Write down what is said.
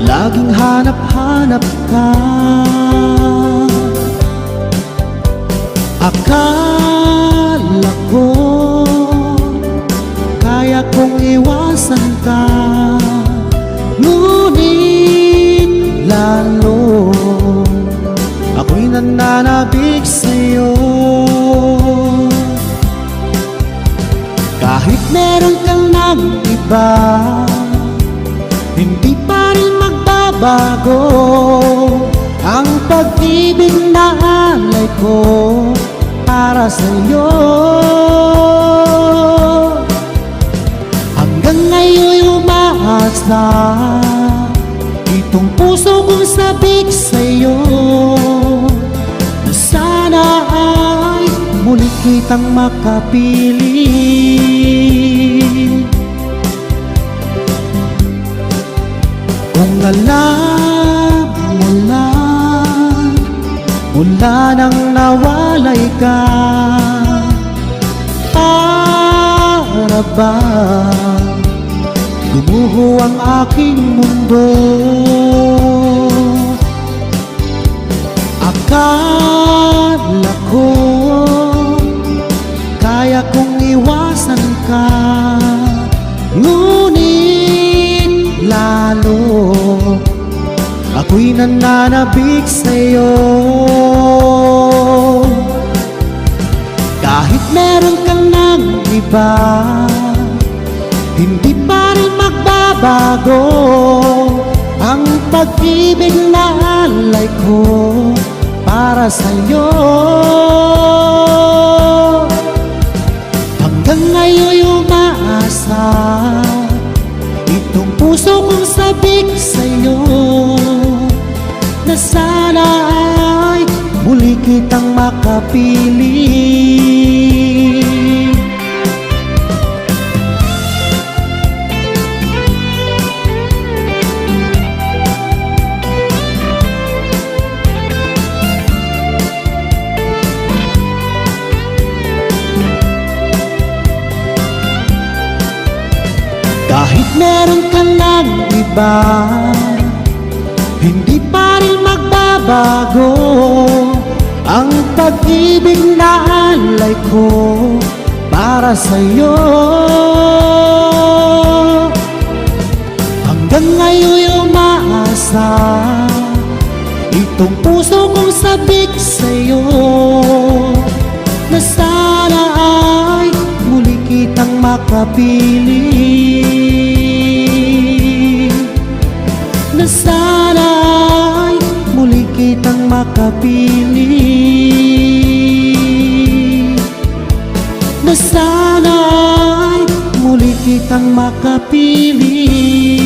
laging hanap-hanap ka. Akala ko kaya kong iwasan ka, ngunit lalo ako'y nananabik sa'yo. Kahit meron kang ng iba, hindi pa rin magbabago ang pag-ibig na alay ko para sa'yo. Hanggang ngayon'y umaasa itong puso kong sabik sa'yo, na sana ay muli kitang makapiling. Kung alam mo lang, mula nang nawalay ka, para bang gumuho ang aking mundo. Akala ko kaya kong iwasan ka, ngunit lalo ako'y nananabik sa'yo. Kahit meron kang ng iba, hindi pa rin magbabago ang pag-ibig na alay ko para sa'yo. Hanggang ngayon'y umaasa itong puso kong sabik sa'yo, na sana ay muli kitang makapiling. Kahit meron ka ng iba, hindi pa rin magbabago ang pag-ibig na alay ko para sa'yo. Hanggang ngayon'y umaasa itong puso kong sabik sa'yo, na sana ay muli kitang makapiling, na sana ay muli kitang makapiling, na sana ay muli kitang makapiling.